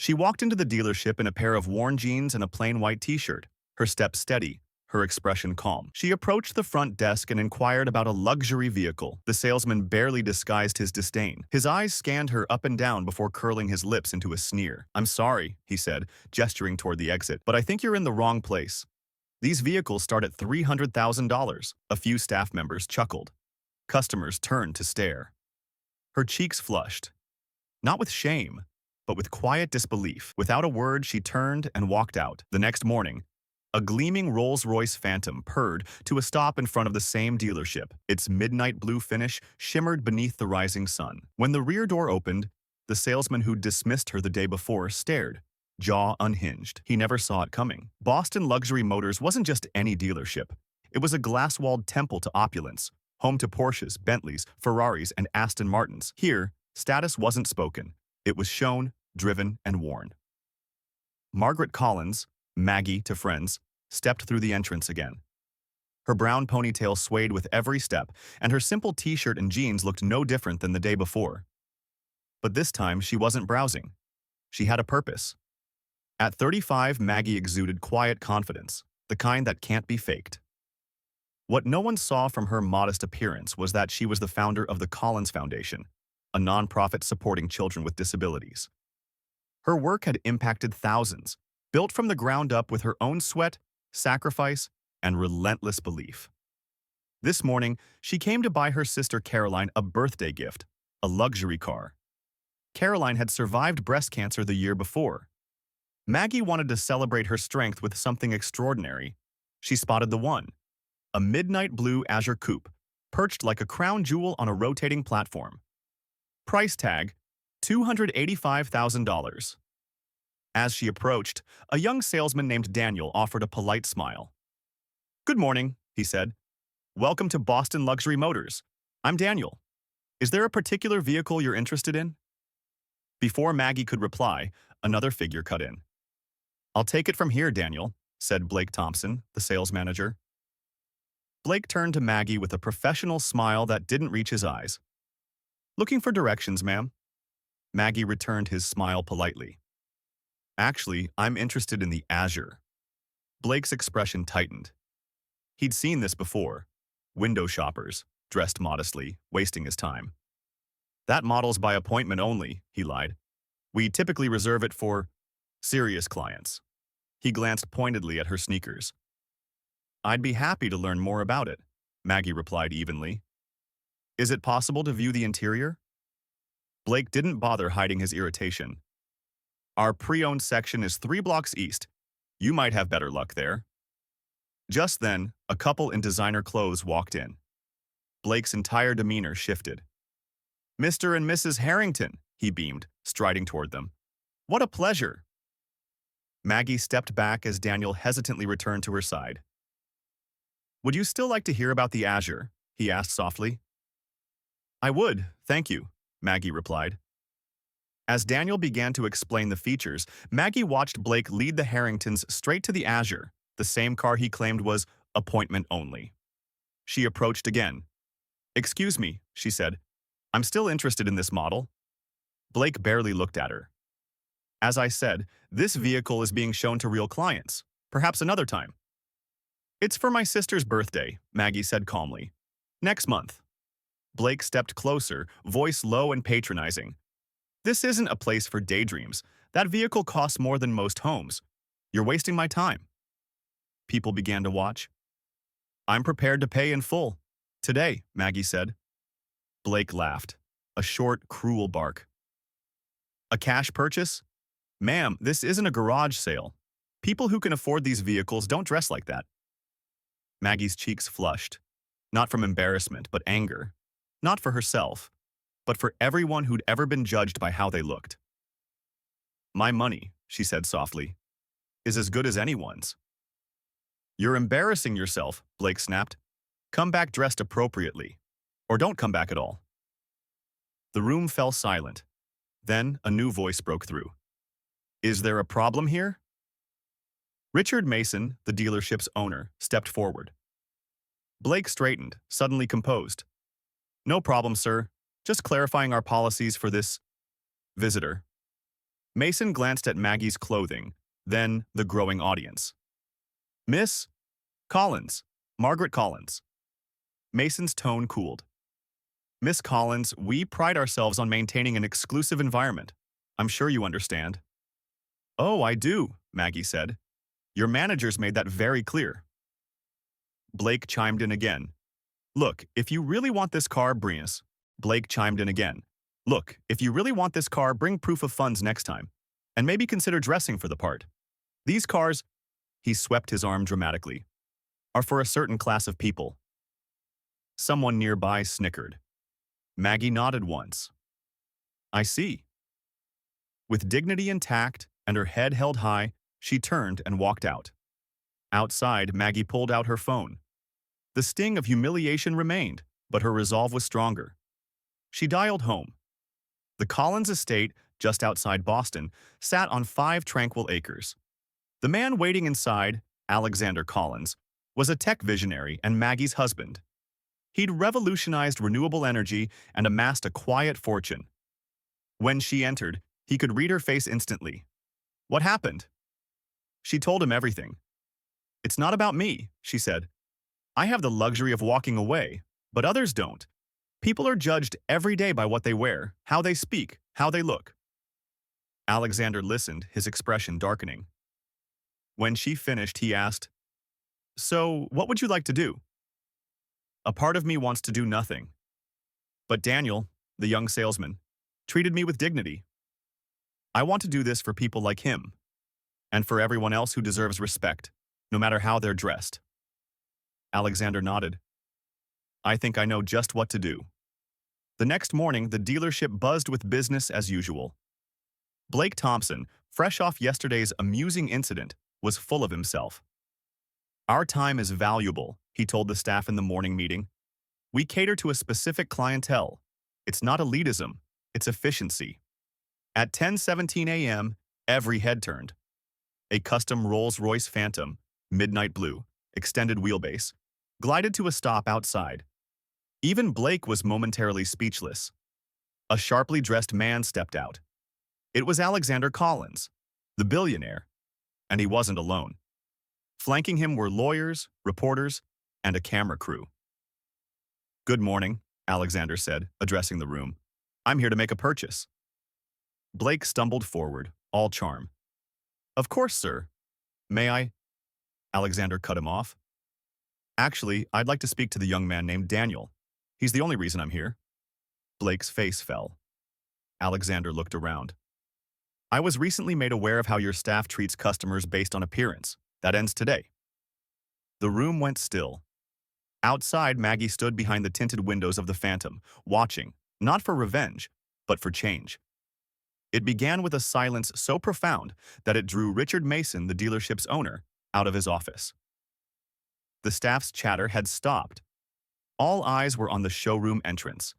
She walked into the dealership in a pair of worn jeans and a plain white t-shirt, her step steady, her expression calm. She approached the front desk and inquired about a luxury vehicle. The salesman barely disguised his disdain. His eyes scanned her up and down before curling his lips into a sneer. "I'm sorry," he said, gesturing toward the exit, "but I think you're in the wrong place. These vehicles start at $300,000. A few staff members chuckled. Customers turned to stare. Her cheeks flushed. Not with shame, but with quiet disbelief. Without a word, she turned and walked out. The next morning, a gleaming Rolls Royce Phantom purred to a stop in front of the same dealership. Its midnight blue finish shimmered beneath the rising sun. When the rear door opened, the salesman who dismissed her the day before stared, jaw unhinged. He never saw it coming. Boston Luxury Motors wasn't just any dealership. It was a glass-walled temple to opulence, home to Porsches, Bentleys, Ferraris, and Aston Martins. Here, status wasn't spoken. It was shown, driven, and worn. Margaret Collins, Maggie to friends, stepped through the entrance again. Her brown ponytail swayed with every step, and her simple t-shirt and jeans looked no different than the day before. But this time, she wasn't browsing. She had a purpose. At 35, Maggie exuded quiet confidence, the kind that can't be faked. What no one saw from her modest appearance was that she was the founder of the Collins Foundation, a nonprofit supporting children with disabilities. Her work had impacted thousands, built from the ground up with her own sweat, sacrifice, and relentless belief. This morning, she came to buy her sister Caroline a birthday gift, a luxury car. Caroline had survived breast cancer the year before. Maggie wanted to celebrate her strength with something extraordinary. She spotted the one, a midnight blue Azure coupe, perched like a crown jewel on a rotating platform. Price tag, $285,000. As she approached, a young salesman named Daniel offered a polite smile. "Good morning," he said. "Welcome to Boston Luxury Motors. I'm Daniel. Is there a particular vehicle you're interested in?" Before Maggie could reply, another figure cut in. "I'll take it from here, Daniel," said Blake Thompson, the sales manager. Blake turned to Maggie with a professional smile that didn't reach his eyes. "Looking for directions, ma'am?" Maggie returned his smile politely. "Actually, I'm interested in the Azure." Blake's expression tightened. He'd seen this before. Window shoppers, dressed modestly, wasting his time. "That model's by appointment only," he lied. "We typically reserve it for serious clients." He glanced pointedly at her sneakers. "I'd be happy to learn more about it," Maggie replied evenly. "Is it possible to view the interior?" Blake didn't bother hiding his irritation. "Our pre-owned section is 3 blocks east. You might have better luck there." Just then, a couple in designer clothes walked in. Blake's entire demeanor shifted. "Mr. and Mrs. Harrington," he beamed, striding toward them. "What a pleasure." Maggie stepped back as Daniel hesitantly returned to her side. "Would you still like to hear about the Azure?" he asked softly. "I would, thank you," Maggie replied. As Daniel began to explain the features, Maggie watched Blake lead the Harringtons straight to the Azure, the same car he claimed was appointment only. She approached again. "Excuse me," she said. "I'm still interested in this model." Blake barely looked at her. "As I said, this vehicle is being shown to real clients. Perhaps another time." "It's for my sister's birthday," Maggie said calmly. "Next month." Blake stepped closer, voice low and patronizing. "This isn't a place for daydreams. That vehicle costs more than most homes. You're wasting my time." People began to watch. "I'm prepared to pay in full. Today," Maggie said. Blake laughed, a short, cruel bark. "A cash purchase? Ma'am, this isn't a garage sale. People who can afford these vehicles don't dress like that." Maggie's cheeks flushed, not from embarrassment but anger, not for herself, but for everyone who'd ever been judged by how they looked. "My money," she said softly, "is as good as anyone's." "You're embarrassing yourself," Blake snapped. "Come back dressed appropriately, or don't come back at all." The room fell silent. Then a new voice broke through. "Is there a problem here?" Richard Mason, the dealership's owner, stepped forward. Blake straightened, suddenly composed. "No problem, sir. Just clarifying our policies for this visitor." Mason glanced at Maggie's clothing, then the growing audience. Miss Collins, Margaret Collins. Mason's tone cooled. Miss Collins, we pride ourselves on maintaining an exclusive environment. I'm sure you understand. Oh, I do, Maggie said. Your managers made that very clear. Blake chimed in again. Look, if you really want this car, Blake chimed in again. Look, if you really want this car, bring proof of funds next time. And maybe consider dressing for the part. These cars, he swept his arm dramatically, are for a certain class of people. Someone nearby snickered. Maggie nodded once. I see. With dignity intact and her head held high, she turned and walked out. Outside, Maggie pulled out her phone. The sting of humiliation remained, but her resolve was stronger. She dialed home. The Collins estate, just outside Boston, sat on 5 tranquil acres. The man waiting inside, Alexander Collins, was a tech visionary and Maggie's husband. He'd revolutionized renewable energy and amassed a quiet fortune. When she entered, he could read her face instantly. What happened? She told him everything. It's not about me, she said. I have the luxury of walking away, but others don't. People are judged every day by what they wear, how they speak, how they look. Alexander listened, his expression darkening. When she finished, he asked, So, what would you like to do? A part of me wants to do nothing. But Daniel, the young salesman, treated me with dignity. I want to do this for people like him, and for everyone else who deserves respect, no matter how they're dressed. Alexander nodded. I think I know just what to do. The next morning, the dealership buzzed with business as usual. Blake Thompson, fresh off yesterday's amusing incident, was full of himself. Our time is valuable, he told the staff in the morning meeting. We cater to a specific clientele. It's not elitism, it's efficiency. At 10:17 a.m., every head turned. A custom Rolls Royce Phantom, midnight blue, extended wheelbase, glided to a stop outside. Even Blake was momentarily speechless. A sharply dressed man stepped out. It was Alexander Collins, the billionaire, and he wasn't alone. Flanking him were lawyers, reporters, and a camera crew. Good morning, Alexander said, addressing the room. I'm here to make a purchase. Blake stumbled forward, all charm. Of course, sir. May I? Alexander cut him off. Actually, I'd like to speak to the young man named Daniel. He's the only reason I'm here. Blake's face fell. Alexander looked around. I was recently made aware of how your staff treats customers based on appearance. That ends today. The room went still. Outside, Maggie stood behind the tinted windows of the Phantom, watching, not for revenge, but for change. It began with a silence so profound that it drew Richard Mason, the dealership's owner, out of his office. The staff's chatter had stopped. All eyes were on the showroom entrance.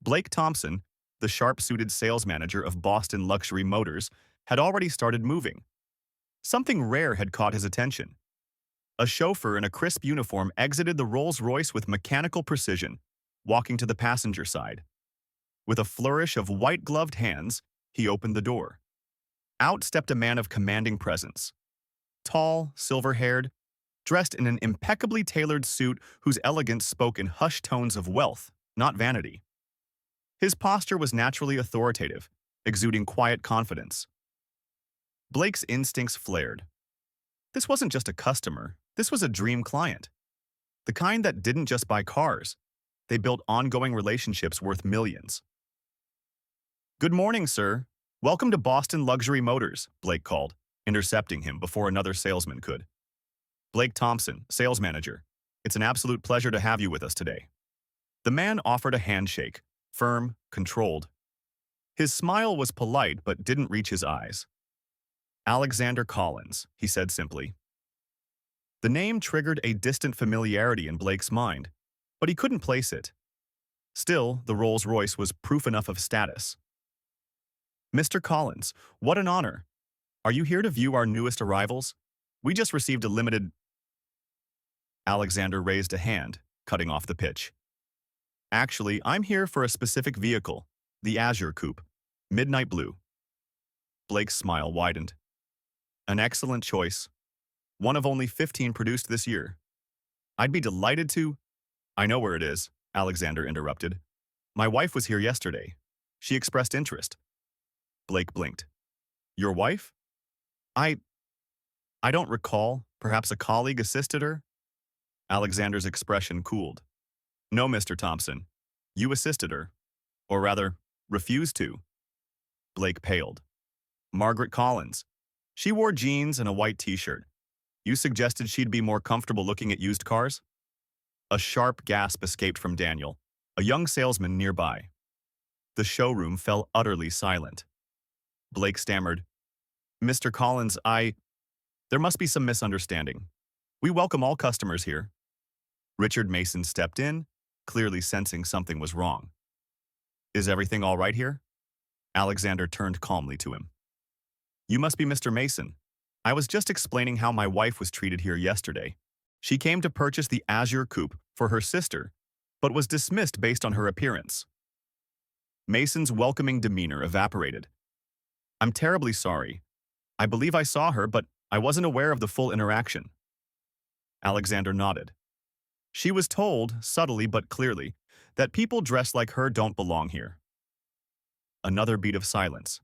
Blake Thompson, the sharp-suited sales manager of Boston Luxury Motors, had already started moving. Something rare had caught his attention. A chauffeur in a crisp uniform exited the Rolls Royce with mechanical precision, walking to the passenger side. With a flourish of white-gloved hands, he opened the door. Out stepped a man of commanding presence. Tall, silver-haired, dressed in an impeccably tailored suit whose elegance spoke in hushed tones of wealth, not vanity. His posture was naturally authoritative, exuding quiet confidence. Blake's instincts flared. This wasn't just a customer, this was a dream client. The kind that didn't just buy cars, they built ongoing relationships worth millions. Good morning, sir. Welcome to Boston Luxury Motors, Blake called, intercepting him before another salesman could. Blake Thompson, sales manager. It's an absolute pleasure to have you with us today. The man offered a handshake, firm, controlled. His smile was polite but didn't reach his eyes. Alexander Collins, he said simply. The name triggered a distant familiarity in Blake's mind, but he couldn't place it. Still, the Rolls Royce was proof enough of status. Mr. Collins, what an honor. Are you here to view our newest arrivals? We just received a limited... Alexander raised a hand, cutting off the pitch. Actually, I'm here for a specific vehicle, the Azure Coupe, midnight blue. Blake's smile widened. An excellent choice. One of only 15 produced this year. I'd be delighted to— I know where it is, Alexander interrupted. My wife was here yesterday. She expressed interest. Blake blinked. Your wife? I— I don't recall. Perhaps a colleague assisted her? Alexander's expression cooled. No, Mr. Thompson. You assisted her. Or rather, refused to. Blake paled. Margaret Collins. She wore jeans and a white t-shirt. You suggested she'd be more comfortable looking at used cars? A sharp gasp escaped from Daniel, a young salesman nearby. The showroom fell utterly silent. Blake stammered, Mr. Collins, there must be some misunderstanding. We welcome all customers here. Richard Mason stepped in, clearly sensing something was wrong. Is everything all right here? Alexander turned calmly to him. You must be Mr. Mason. I was just explaining how my wife was treated here yesterday. She came to purchase the Azure Coupe for her sister, but was dismissed based on her appearance. Mason's welcoming demeanor evaporated. I'm terribly sorry. I believe I saw her, but I wasn't aware of the full interaction. Alexander nodded. She was told, subtly but clearly, that people dressed like her don't belong here. Another beat of silence.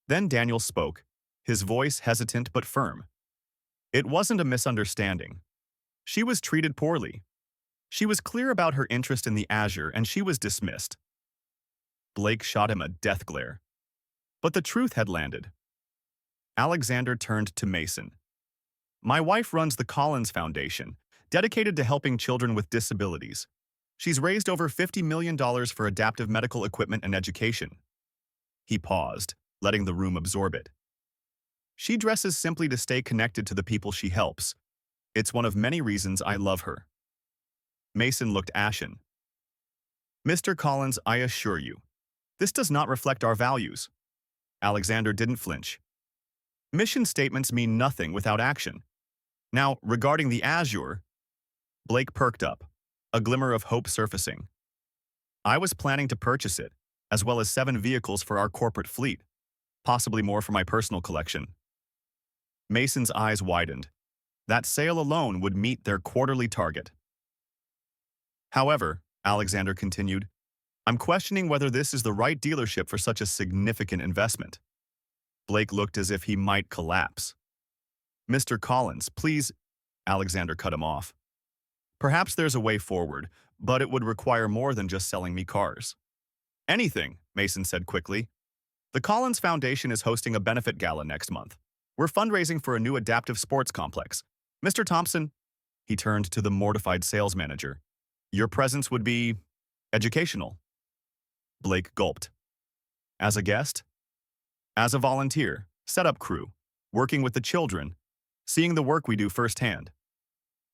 Then Daniel spoke, his voice hesitant but firm. It wasn't a misunderstanding. She was treated poorly. She was clear about her interest in the Azure, and she was dismissed. Blake shot him a death glare. But the truth had landed. Alexander turned to Mason. My wife runs the Collins Foundation, dedicated to helping children with disabilities. She's raised over $50 million for adaptive medical equipment and education. He paused, letting the room absorb it. She dresses simply to stay connected to the people she helps. It's one of many reasons I love her. Mason looked ashen. Mr. Collins, I assure you, this does not reflect our values. Alexander didn't flinch. Mission statements mean nothing without action. Now, regarding the Azure, Blake perked up, a glimmer of hope surfacing. I was planning to purchase it, as well as 7 vehicles for our corporate fleet, possibly more for my personal collection. Mason's eyes widened. That sale alone would meet their quarterly target. However, Alexander continued, I'm questioning whether this is the right dealership for such a significant investment. Blake looked as if he might collapse. Mr. Collins, please, Alexander cut him off. Perhaps there's a way forward, but it would require more than just selling me cars. Anything, Mason said quickly. The Collins Foundation is hosting a benefit gala next month. We're fundraising for a new adaptive sports complex. Mr. Thompson, he turned to the mortified sales manager. Your presence would be educational. Blake gulped. As a guest? As a volunteer, setup crew, working with the children, seeing the work we do firsthand.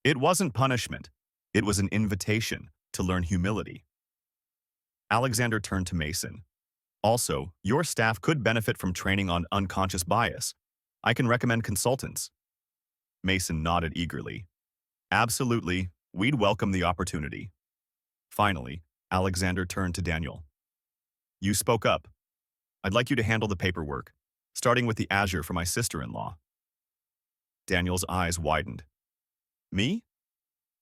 It wasn't punishment. It was an invitation to learn humility. Alexander turned to Mason. Also, your staff could benefit from training on unconscious bias. I can recommend consultants. Mason nodded eagerly. Absolutely, we'd welcome the opportunity. Finally, Alexander turned to Daniel. You spoke up. I'd like you to handle the paperwork, starting with the Azure for my sister-in-law. Daniel's eyes widened. Me?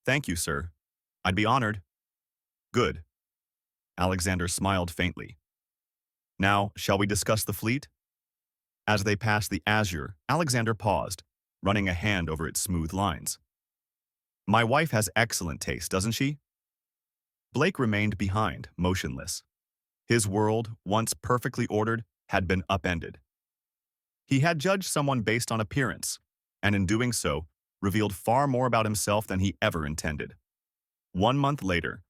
Thank you, sir. I'd be honored. Good. Alexander smiled faintly. Now, shall we discuss the fleet? As they passed the Azure, Alexander paused, running a hand over its smooth lines. My wife has excellent taste, doesn't she? Blake remained behind, motionless. His world, once perfectly ordered, had been upended. He had judged someone based on appearance, and in doing so, revealed far more about himself than he ever intended. 1 month later,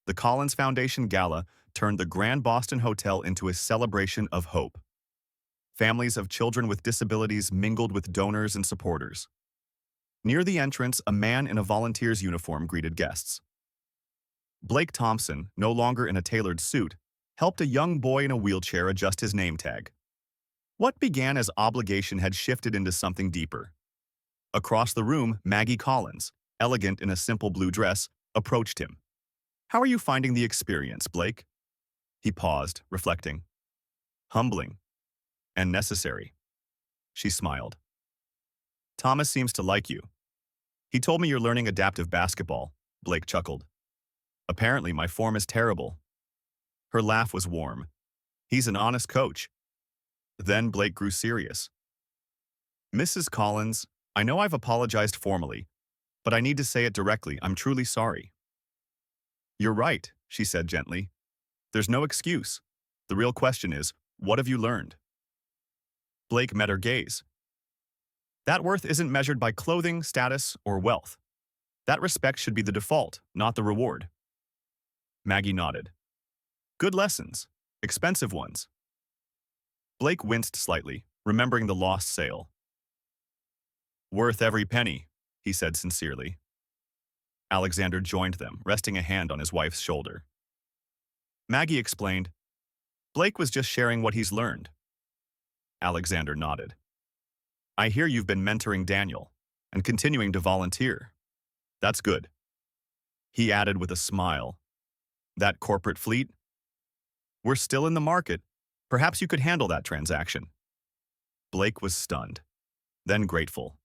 the Collins Foundation Gala turned the Grand Boston Hotel into a celebration of hope. Families of children with disabilities mingled with donors and supporters. Near the entrance, a man in a volunteer's uniform greeted guests. Blake Thompson, no longer in a tailored suit, helped a young boy in a wheelchair adjust his name tag. What began as obligation had shifted into something deeper. Across the room, Maggie Collins, elegant in a simple blue dress, approached him. How are you finding the experience, Blake? He paused, reflecting. Humbling. And necessary. She smiled. Thomas seems to like you. He told me you're learning adaptive basketball, Blake chuckled. Apparently my form is terrible. Her laugh was warm. He's an honest coach. Then Blake grew serious. Mrs. Collins, I know I've apologized formally, but I need to say it directly. I'm truly sorry. You're right, she said gently. There's no excuse. The real question is, what have you learned? Blake met her gaze. That worth isn't measured by clothing, status, or wealth. That respect should be the default, not the reward. Maggie nodded. Good lessons. Expensive ones. Blake winced slightly, remembering the lost sale. Worth every penny, he said sincerely. Alexander joined them, resting a hand on his wife's shoulder. Maggie explained, Blake was just sharing what he's learned. Alexander nodded. I hear you've been mentoring Daniel and continuing to volunteer. That's good. He added with a smile. That corporate fleet? We're still in the market. Perhaps you could handle that transaction. Blake was stunned, then grateful.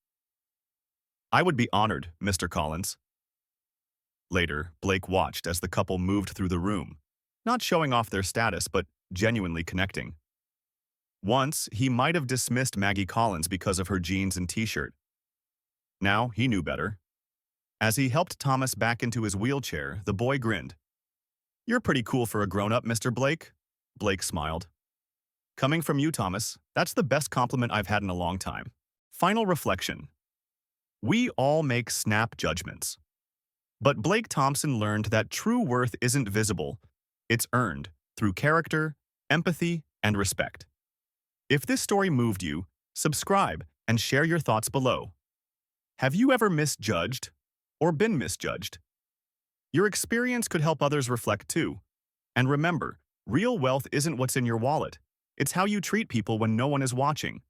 I would be honored, Mr. Collins. Later, Blake watched as the couple moved through the room, not showing off their status, but genuinely connecting. Once, he might have dismissed Maggie Collins because of her jeans and t-shirt. Now, he knew better. As he helped Thomas back into his wheelchair, the boy grinned. You're pretty cool for a grown-up, Mr. Blake. Blake smiled. Coming from you, Thomas, that's the best compliment I've had in a long time. Final reflection. We all make snap judgments. But Blake Thompson learned that true worth isn't visible. It's earned through character, empathy, and respect. If this story moved you, subscribe and share your thoughts below. Have you ever misjudged or been misjudged? Your experience could help others reflect too. And remember, real wealth isn't what's in your wallet. It's how you treat people when no one is watching.